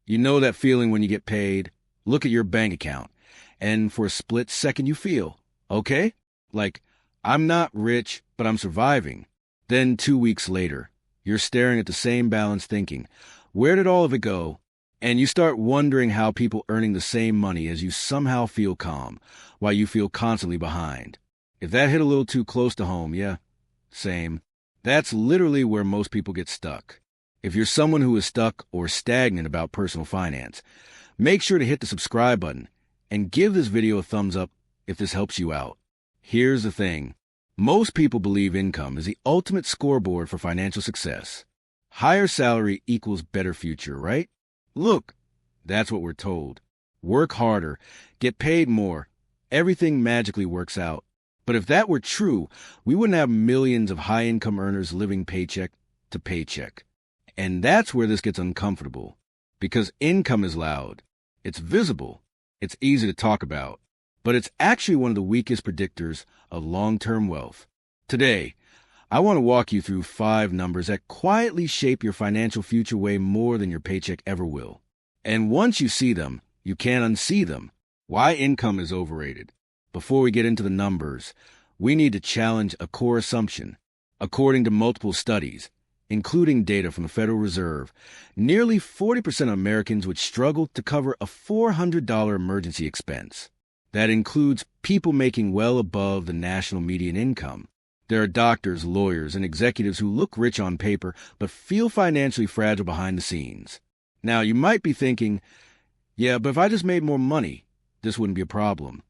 You know that feeling when you get paid, look at your bank account, and for a split second you feel, okay? Like, I'm not rich, but I'm surviving. Then 2 weeks later, you're staring at the same balance thinking, where did all of it go? And you start wondering how people earning the same money as you somehow feel calm, while you feel constantly behind. If that hit a little too close to home, yeah, same. That's literally where most people get stuck. If you're someone who is stuck or stagnant about personal finance, make sure to hit the subscribe button and give this video a thumbs up if this helps you out. Here's the thing. Most people believe income is the ultimate scoreboard for financial success. Higher salary equals better future, right? Look, that's what we're told. Work harder, get paid more, everything magically works out. But if that were true, we wouldn't have millions of high-income earners living paycheck to paycheck. And that's where this gets uncomfortable. Because income is loud, it's visible, it's easy to talk about, but it's actually one of the weakest predictors of long-term wealth. Today, I want to walk you through 5 numbers that quietly shape your financial future way more than your paycheck ever will. And once you see them, you can't unsee them. Why income is overrated. Before we get into the numbers, we need to challenge a core assumption. According to multiple studies, including data from the Federal Reserve, nearly 40% of Americans would struggle to cover a $400 emergency expense. That includes people making well above the national median income. There are doctors, lawyers, and executives who look rich on paper but feel financially fragile behind the scenes. Now, you might be thinking, yeah, but if I just made more money, this wouldn't be a problem.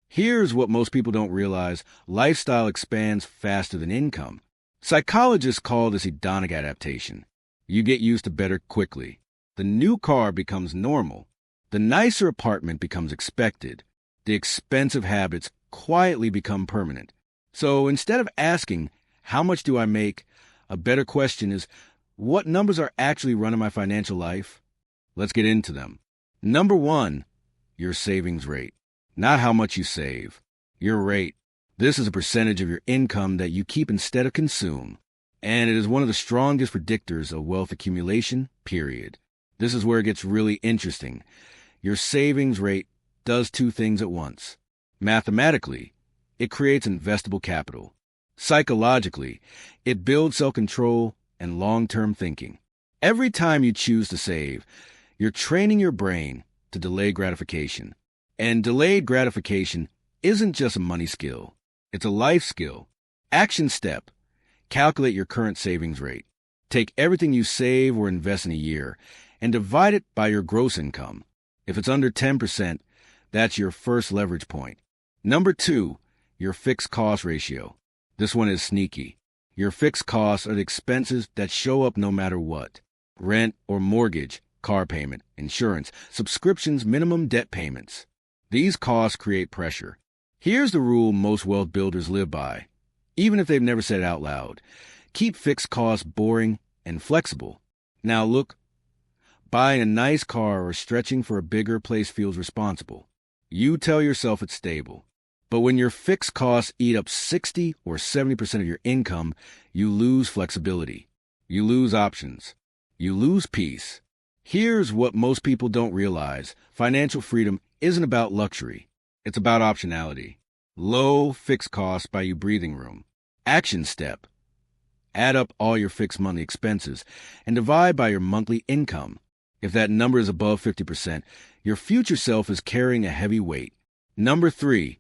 Here's what most people don't realize. Lifestyle expands faster than income. Psychologists call this hedonic adaptation. You get used to better quickly. The new car becomes normal. The nicer apartment becomes expected. The expensive habits quietly become permanent. So instead of asking, how much do I make? A better question is, what numbers are actually running my financial life? Let's get into them. Number 1, your savings rate. Not how much you save. Your rate. This is a percentage of your income that you keep instead of consume. And it is one of the strongest predictors of wealth accumulation, period. This is where it gets really interesting. Your savings rate does 2 things at once. Mathematically, it creates investable capital. Psychologically, it builds self-control and long-term thinking. Every time you choose to save, you're training your brain to delay gratification. And delayed gratification isn't just a money skill. It's a life skill. Action step. Calculate your current savings rate. Take everything you save or invest in a year and divide it by your gross income. If it's under 10%, that's your first leverage point. Number 2, your fixed cost ratio. This one is sneaky. Your fixed costs are the expenses that show up no matter what. Rent or mortgage, car payment, insurance, subscriptions, minimum debt payments. These costs create pressure. Here's the rule most wealth builders live by, even if they've never said it out loud. Keep fixed costs boring and flexible. Now look, buying a nice car or stretching for a bigger place feels responsible. You tell yourself it's stable. But when your fixed costs eat up 60 or 70% of your income, you lose flexibility. You lose options. You lose peace. Here's what most people don't realize. Financial freedom isn't about luxury. It's about optionality. Low fixed costs buy you breathing room. Action step. Add up all your fixed monthly expenses and divide by your monthly income. If that number is above 50%, your future self is carrying a heavy weight. Number 3,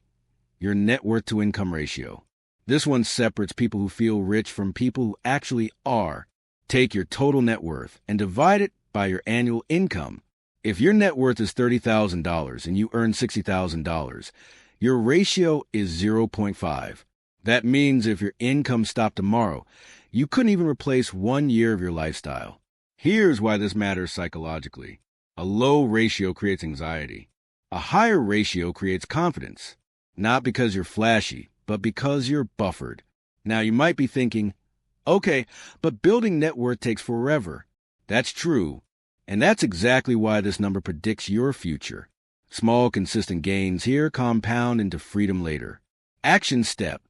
your net worth to income ratio. This one separates people who feel rich from people who actually are. Take your total net worth and divide it by your annual income. If your net worth is $30,000 and you earn $60,000, your ratio is 0.5. That means if your income stopped tomorrow, you couldn't even replace 1 year of your lifestyle. Here's why this matters psychologically. A low ratio creates anxiety. A higher ratio creates confidence. Not because you're flashy, but because you're buffered. Now you might be thinking, okay, but building net worth takes forever. That's true. And that's exactly why this number predicts your future. Small, consistent gains here compound into freedom later. Action step.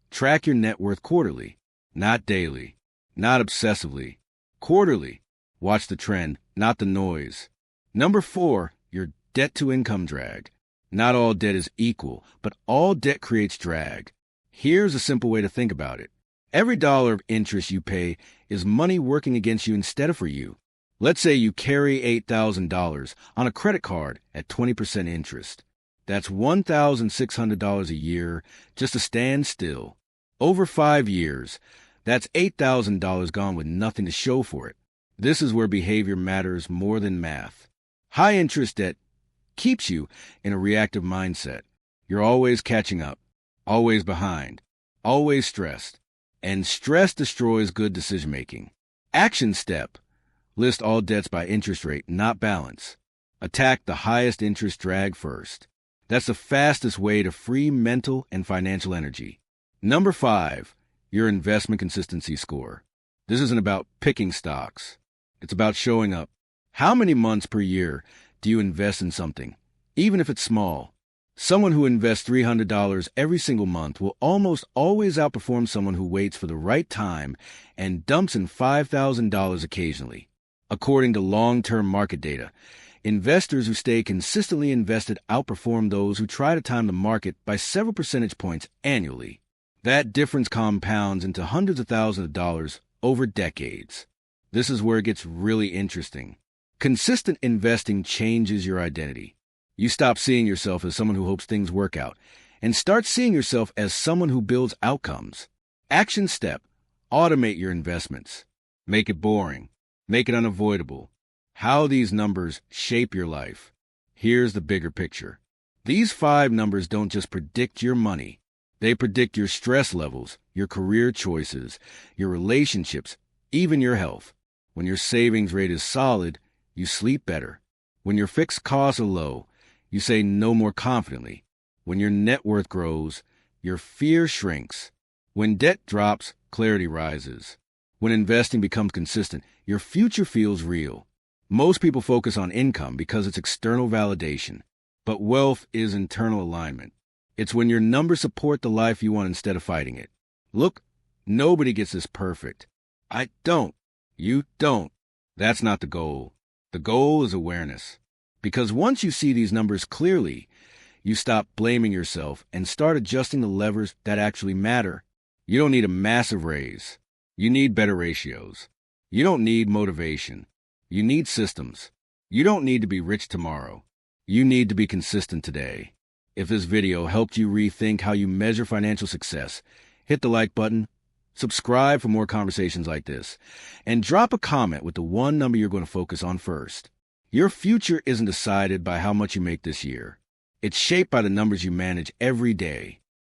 Track your net worth quarterly, not daily, not obsessively. Quarterly. Watch the trend, not the noise. Number 4, your debt-to-income drag. Not all debt is equal, but all debt creates drag. Here's a simple way to think about it. Every dollar of interest you pay is money working against you instead of for you. Let's say you carry $8,000 on a credit card at 20% interest. That's $1,600 a year just to stand still. Over 5 years, that's $8,000 gone with nothing to show for it. This is where behavior matters more than math. High interest debt keeps you in a reactive mindset. You're always catching up, always behind, always stressed. And stress destroys good decision-making. Action step. List all debts by interest rate, not balance. Attack the highest interest drag first. That's the fastest way to free mental and financial energy. Number 5, your investment consistency score. This isn't about picking stocks. It's about showing up. How many months per year do you invest in something, even if it's small? Someone who invests $300 every single month will almost always outperform someone who waits for the right time and dumps in $5,000 occasionally. According to long-term market data, investors who stay consistently invested outperform those who try to time the market by several percentage points annually. That difference compounds into hundreds of thousands of dollars over decades. This is where it gets really interesting. Consistent investing changes your identity. You stop seeing yourself as someone who hopes things work out and start seeing yourself as someone who builds outcomes. Action step. Automate your investments. Make it boring. Make it unavoidable. How these numbers shape your life. Here's the bigger picture. These 5 numbers don't just predict your money. They predict your stress levels, your career choices, your relationships, even your health. When your savings rate is solid, you sleep better. When your fixed costs are low, you say no more confidently. When your net worth grows, your fear shrinks. When debt drops, clarity rises. When investing becomes consistent, your future feels real. Most people focus on income because it's external validation, but wealth is internal alignment. It's when your numbers support the life you want instead of fighting it. Look, nobody gets this perfect. I don't. You don't. That's not the goal. The goal is awareness. Because once you see these numbers clearly, you stop blaming yourself and start adjusting the levers that actually matter. You don't need a massive raise. You need better ratios. You don't need motivation. You need systems. You don't need to be rich tomorrow. You need to be consistent today. If this video helped you rethink how you measure financial success, hit the like button, subscribe for more conversations like this, and drop a comment with the one number you're going to focus on first. Your future isn't decided by how much you make this year. It's shaped by the numbers you manage every day.